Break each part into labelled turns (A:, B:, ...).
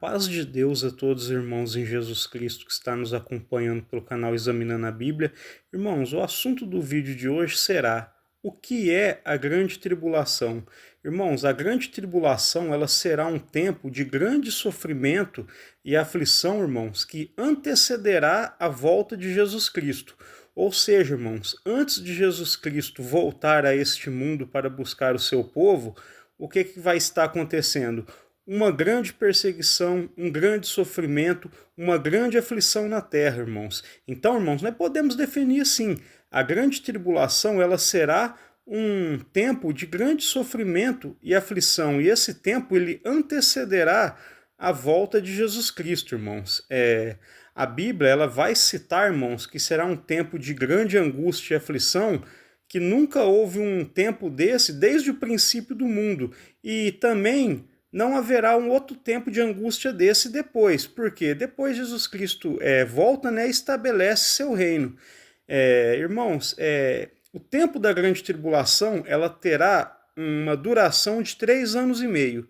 A: paz de Deus a todos os irmãos em Jesus Cristo que está nos acompanhando pelo canal Examinando a Bíblia. Irmãos, o assunto do vídeo de hoje será: o que é a grande tribulação? Irmãos, a grande tribulação ela será um tempo de grande sofrimento e aflição, irmãos, que antecederá a volta de Jesus Cristo. Ou seja, irmãos, antes de Jesus Cristo voltar a este mundo para buscar o seu povo, o que vai estar acontecendo? Uma grande perseguição, um grande sofrimento, uma grande aflição na terra, irmãos. Então, irmãos, nós podemos definir assim: a grande tribulação ela será um tempo de grande sofrimento e aflição, e esse tempo ele antecederá a volta de Jesus Cristo, irmãos. A Bíblia ela vai citar, irmãos, que será um tempo de grande angústia e aflição, que nunca houve um tempo desse desde o princípio do mundo, e também não haverá um outro tempo de angústia desse depois, porque depois Jesus Cristo volta, né, e estabelece seu reino. Irmãos, o tempo da grande tribulação ela terá uma duração de 3 anos e meio.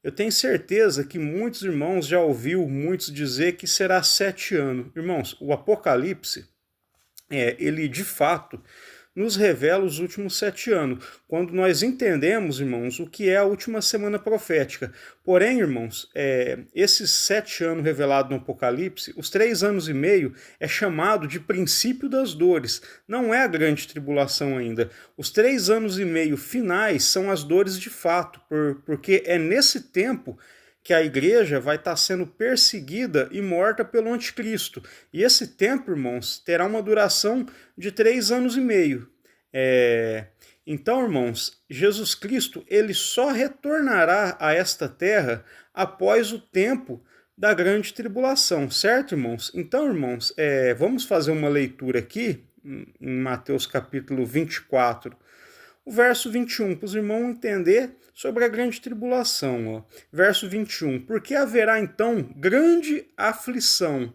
A: Eu tenho certeza que muitos irmãos já ouviu muitos dizer que será 7 anos. Irmãos, o Apocalipse, ele de fato nos revela os últimos 7 anos, quando nós entendemos, irmãos, o que é a última semana profética. Porém, irmãos, esses 7 anos revelados no Apocalipse, os 3 anos e meio é chamado de princípio das dores. Não é a grande tribulação ainda. Os 3 anos e meio finais são as dores de fato, porque é nesse tempo que a igreja vai estar sendo perseguida e morta pelo anticristo. E esse tempo, irmãos, terá uma duração de 3 anos e meio. Então, irmãos, Jesus Cristo ele só retornará a esta terra após o tempo da grande tribulação, certo, irmãos? Então, irmãos, vamos fazer uma leitura aqui em Mateus capítulo 24, o verso 21, para os irmãos entender sobre a grande tribulação. Verso 21, porque haverá então grande aflição,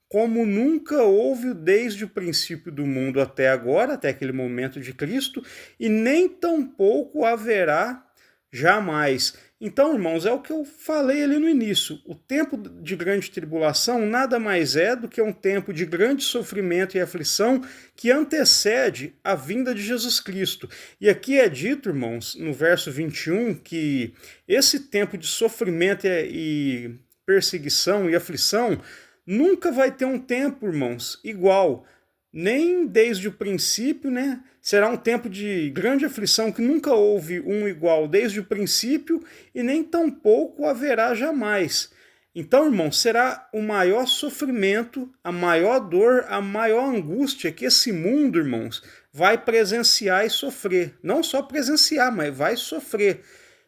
A: como nunca houve desde o princípio do mundo até agora, até aquele momento de Cristo, e nem tampouco haverá jamais. Então, irmãos, é o que eu falei ali no início. O tempo de grande tribulação nada mais é do que um tempo de grande sofrimento e aflição que antecede a vinda de Jesus Cristo. E aqui é dito, irmãos, no verso 21, que esse tempo de sofrimento e perseguição e aflição nunca vai ter um tempo, irmãos, igual. Nem desde o princípio, né? Será um tempo de grande aflição que nunca houve um igual desde o princípio e nem tampouco haverá jamais. Então, irmãos, será o maior sofrimento, a maior dor, a maior angústia que esse mundo, irmãos, vai presenciar e sofrer. Não só presenciar, mas vai sofrer.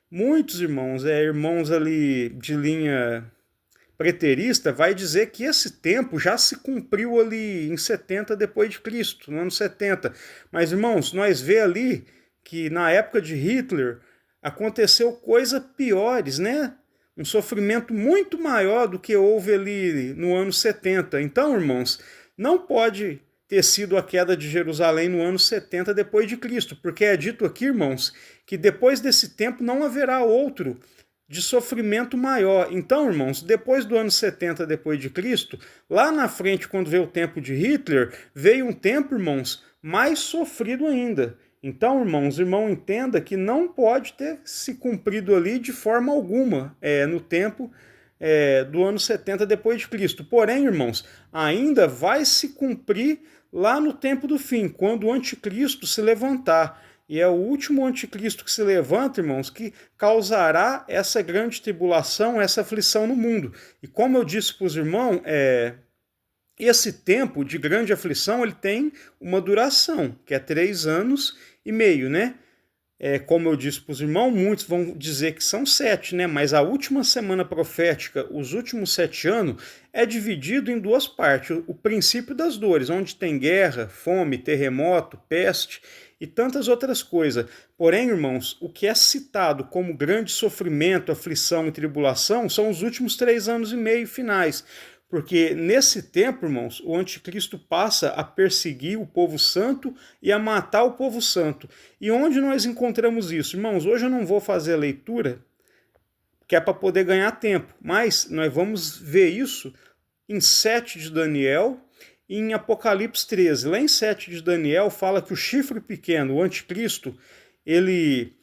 A: Muitos irmãos, irmãos ali de linha preterista, vai dizer que esse tempo já se cumpriu ali em 70 depois de Cristo, no ano 70. Mas, irmãos, nós vê ali que na época de Hitler aconteceu coisas piores, né? Um sofrimento muito maior do que houve ali no ano 70. Então, irmãos, não pode ter sido a queda de Jerusalém no ano 70 depois de Cristo, porque é dito aqui, irmãos, que depois desse tempo não haverá outro de sofrimento maior. Então, irmãos, depois do ano 70 depois de Cristo, lá na frente, quando veio o tempo de Hitler, veio um tempo, irmãos, mais sofrido ainda. Então, irmãos, entenda que não pode ter se cumprido ali de forma alguma no tempo do ano 70 depois de Cristo. Porém, irmãos, ainda vai se cumprir lá no tempo do fim, quando o anticristo se levantar. E é o último anticristo que se levanta, irmãos, que causará essa grande tribulação, essa aflição no mundo. E como eu disse para os irmãos, esse tempo de grande aflição ele tem uma duração, que é 3 anos e meio, né? Como eu disse para os irmãos, muitos vão dizer que são 7, né? Mas a última semana profética, os últimos 7 anos, é dividido em duas partes. O princípio das dores, onde tem guerra, fome, terremoto, peste e tantas outras coisas. Porém, irmãos, o que é citado como grande sofrimento, aflição e tribulação são os últimos 3 anos e meio finais. Porque nesse tempo, irmãos, o anticristo passa a perseguir o povo santo e a matar o povo santo. E onde nós encontramos isso? Irmãos, hoje eu não vou fazer a leitura, que é para poder ganhar tempo. Mas nós vamos ver isso em 7 de Daniel e em Apocalipse 13. Lá em 7 de Daniel fala que o chifre pequeno, o anticristo, ele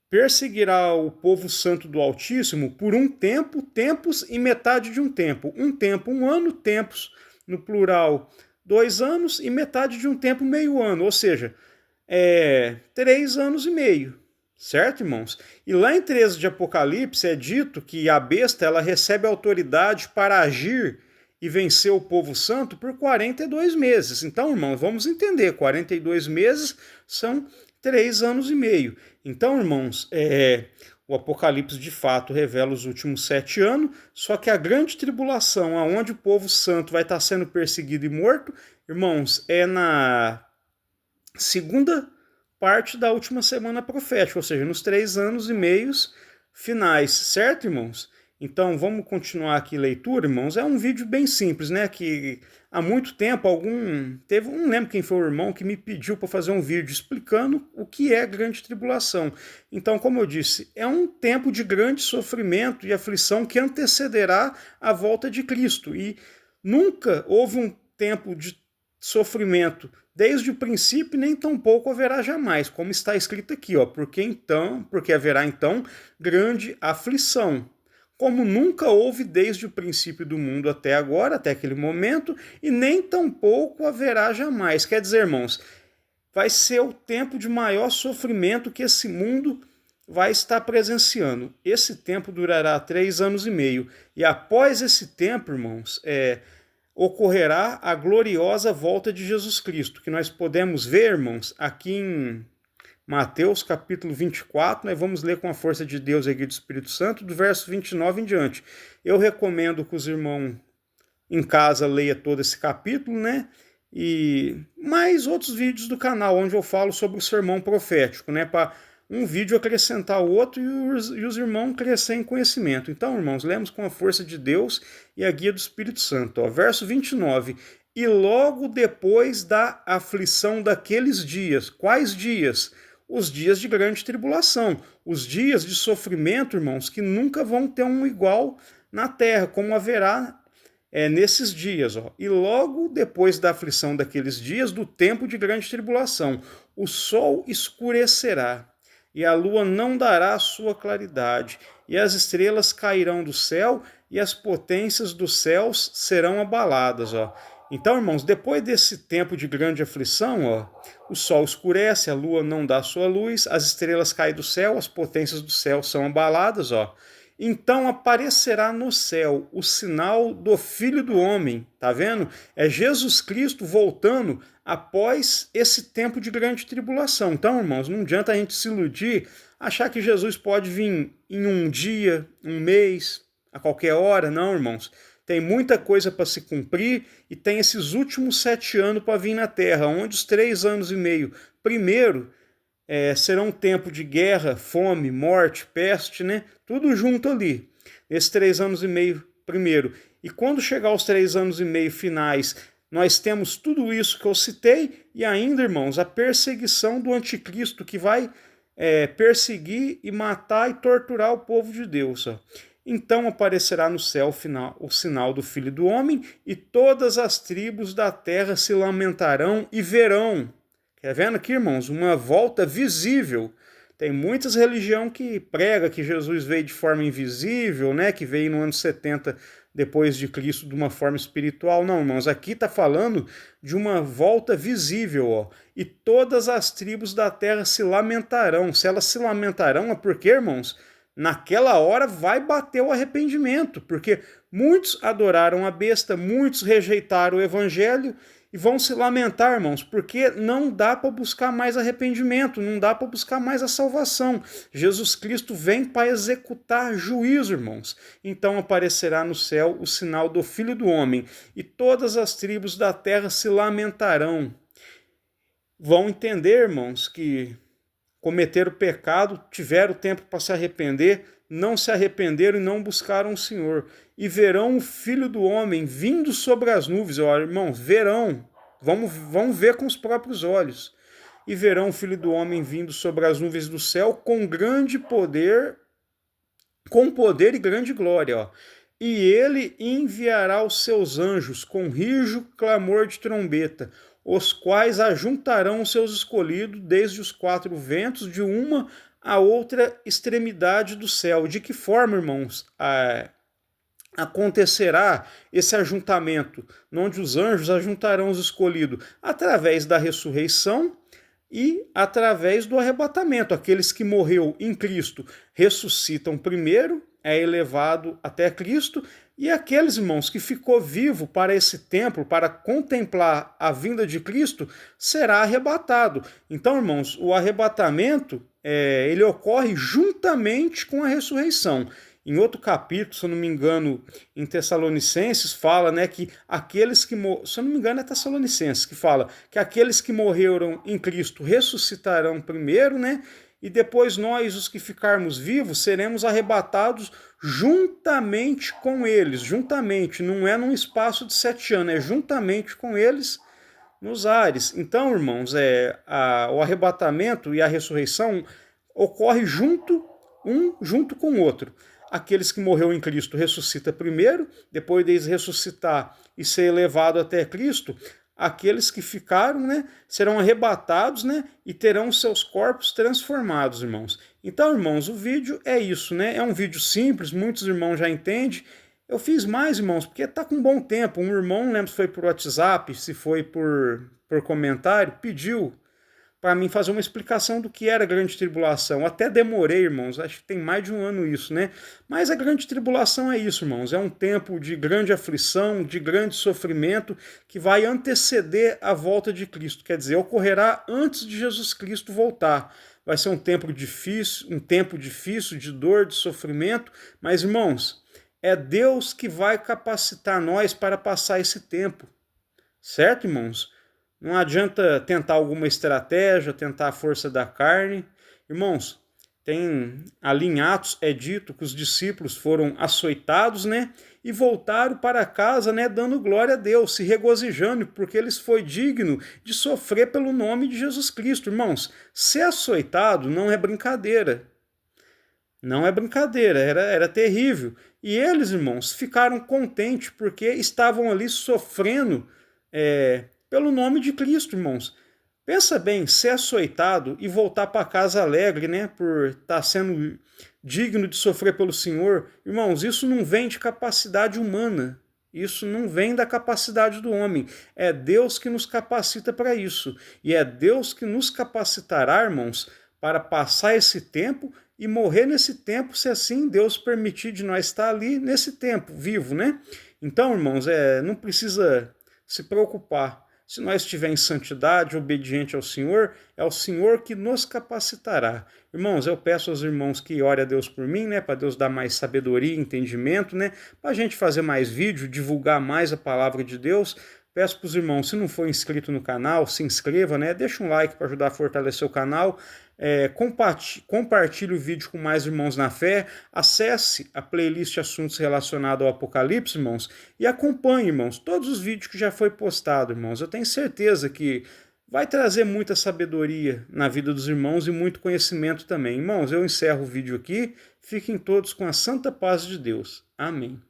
A: perseguirá o povo santo do Altíssimo por um tempo, tempos e metade de um tempo. Um tempo, um ano, tempos, no plural, 2 anos, e metade de um tempo, meio ano. Ou seja, 3 anos e meio. Certo, irmãos? E lá em 13 de Apocalipse é dito que a besta ela recebe autoridade para agir e vencer o povo santo por 42 meses. Então, irmãos, vamos entender, 42 meses são 3 anos e meio. Então, irmãos, o Apocalipse de fato revela os últimos 7 anos, só que a grande tribulação, aonde o povo santo vai estar sendo perseguido e morto, irmãos, é na segunda parte da última semana profética, ou seja, nos 3 anos e meios finais, certo, irmãos? Então, vamos continuar aqui a leitura, irmãos. É um vídeo bem simples, né? Que há muito tempo não lembro quem foi o irmão que me pediu para fazer um vídeo explicando o que é grande tribulação. Então, como eu disse, é um tempo de grande sofrimento e aflição que antecederá a volta de Cristo. E nunca houve um tempo de sofrimento desde o princípio, nem tampouco haverá jamais, como está escrito aqui, ó, porque haverá então grande aflição, como nunca houve desde o princípio do mundo até agora, até aquele momento, e nem tampouco haverá jamais. Quer dizer, irmãos, vai ser o tempo de maior sofrimento que esse mundo vai estar presenciando. Esse tempo durará 3 anos e meio, e após esse tempo, irmãos, ocorrerá a gloriosa volta de Jesus Cristo, que nós podemos ver, irmãos, aqui em Mateus capítulo 24, nós vamos ler com a força de Deus e do Espírito Santo, do verso 29 em diante. Eu recomendo que os irmãos em casa leiam todo esse capítulo, né? E mais outros vídeos do canal, onde eu falo sobre o sermão profético, né? Para um vídeo acrescentar o outro e os irmãos crescerem em conhecimento. Então, irmãos, lemos com a força de Deus e a guia do Espírito Santo. Ó, verso 29. E logo depois da aflição daqueles dias. Quais dias? Os dias de grande tribulação. Os dias de sofrimento, irmãos, que nunca vão ter um igual na terra, como haverá nesses dias. Ó. E logo depois da aflição daqueles dias, do tempo de grande tribulação, o sol escurecerá, e a lua não dará a sua claridade, e as estrelas cairão do céu, e as potências dos céus serão abaladas. Ó. Então, irmãos, depois desse tempo de grande aflição, ó, o sol escurece, a lua não dá a sua luz, as estrelas caem do céu, as potências do céu são abaladas. Ó. Então aparecerá no céu o sinal do Filho do Homem, tá vendo? É Jesus Cristo voltando após esse tempo de grande tribulação. Então, irmãos, não adianta a gente se iludir, achar que Jesus pode vir em um dia, um mês, a qualquer hora. Não, irmãos. Tem muita coisa para se cumprir e tem esses últimos 7 anos para vir na Terra, onde os 3 anos e meio, primeiro, será um tempo de guerra, fome, morte, peste, né? Tudo junto ali, nesses 3 anos e meio primeiro. E quando chegar aos 3 anos e meio finais, nós temos tudo isso que eu citei e ainda, irmãos, a perseguição do anticristo que vai perseguir e matar e torturar o povo de Deus. Ó. Então aparecerá no céu o sinal do Filho do Homem e todas as tribos da terra se lamentarão e verão. Tá vendo aqui, irmãos? Uma volta visível. Tem muitas religiões que pregam que Jesus veio de forma invisível, né? Que veio no ano 70 depois de Cristo de uma forma espiritual. Não, irmãos, aqui está falando de uma volta visível, ó. E todas as tribos da terra se lamentarão. Se elas se lamentarão é porque, irmãos, naquela hora vai bater o arrependimento, porque muitos adoraram a besta, muitos rejeitaram o evangelho e vão se lamentar, irmãos, porque não dá para buscar mais arrependimento, não dá para buscar mais a salvação. Jesus Cristo vem para executar juízo, irmãos. Então aparecerá no céu o sinal do Filho do Homem, e todas as tribos da terra se lamentarão. Vão entender, irmãos, que cometeram pecado, tiveram tempo para se arrepender, não se arrependeram e não buscaram o Senhor. E verão o Filho do Homem vindo sobre as nuvens. Olha, irmãos, verão. Vamos ver com os próprios olhos. E verão o Filho do Homem vindo sobre as nuvens do céu com grande poder com poder e grande glória, ó. E ele enviará os seus anjos com rijo clamor de trombeta, os quais ajuntarão os seus escolhidos desde os quatro ventos, de uma a outra extremidade do céu. De que forma, irmãos, acontecerá esse ajuntamento, onde os anjos ajuntarão os escolhidos? Através da ressurreição e através do arrebatamento. Aqueles que morreu em Cristo ressuscitam primeiro, é elevado até Cristo, e aqueles, irmãos, que ficou vivo para esse tempo, para contemplar a vinda de Cristo, será arrebatado. Então, irmãos, o arrebatamento ele ocorre juntamente com a ressurreição. Em outro capítulo, se eu não me engano, em Tessalonicenses, fala, né, que aqueles que, se eu não me engano é Tessalonicenses, que fala que aqueles que morreram em Cristo ressuscitarão primeiro, né, e depois nós, os que ficarmos vivos, seremos arrebatados juntamente com eles, juntamente, não é num espaço de 7 anos, é juntamente com eles nos ares. Então, irmãos, o arrebatamento e a ressurreição ocorre junto com o outro. Aqueles que morreram em Cristo ressuscita primeiro, depois deles ressuscitar e ser elevado até Cristo, aqueles que ficaram, né, serão arrebatados, né, e terão seus corpos transformados, irmãos. Então, irmãos, o vídeo é isso, né? É um vídeo simples, muitos irmãos já entendem. Eu fiz mais, irmãos, porque tá com bom tempo. Um irmão, não lembro se foi por WhatsApp, se foi por comentário, pediu para mim fazer uma explicação do que era a grande tribulação. Até demorei, irmãos, acho que tem mais de um ano isso, né? Mas a grande tribulação é isso, irmãos, é um tempo de grande aflição, de grande sofrimento, que vai anteceder a volta de Cristo, quer dizer, ocorrerá antes de Jesus Cristo voltar. Vai ser um tempo difícil de dor, de sofrimento, mas, irmãos, é Deus que vai capacitar nós para passar esse tempo, certo, irmãos? Não adianta tentar alguma estratégia, tentar a força da carne. Irmãos, ali em Atos é dito que os discípulos foram açoitados, né? E voltaram para casa, né? Dando glória a Deus, se regozijando, porque eles foi digno de sofrer pelo nome de Jesus Cristo. Irmãos, ser açoitado não é brincadeira. Não é brincadeira, era terrível. E eles, irmãos, ficaram contentes porque estavam ali sofrendo pelo nome de Cristo, irmãos. Pensa bem, ser açoitado e voltar para casa alegre, né, por estar sendo digno de sofrer pelo Senhor. Irmãos, isso não vem de capacidade humana. Isso não vem da capacidade do homem. É Deus que nos capacita para isso. E é Deus que nos capacitará, irmãos, para passar esse tempo e morrer nesse tempo, se assim Deus permitir de nós estar ali nesse tempo, vivo, né? Então, irmãos, não precisa se preocupar. Se nós estivermos em santidade, obediente ao Senhor, é o Senhor que nos capacitará. Irmãos, eu peço aos irmãos que orem a Deus por mim, né, para Deus dar mais sabedoria, entendimento, né, para a gente fazer mais vídeo, divulgar mais a palavra de Deus. Peço para os irmãos, se não for inscrito no canal, se inscreva, né, deixa um like para ajudar a fortalecer o canal. Compartilhe o vídeo com mais irmãos na fé, acesse a playlist Assuntos Relacionados ao Apocalipse, irmãos, e acompanhe, irmãos, todos os vídeos que já foi postado, irmãos. Eu tenho certeza que vai trazer muita sabedoria na vida dos irmãos e muito conhecimento também. Irmãos, eu encerro o vídeo aqui, fiquem todos com a santa paz de Deus. Amém.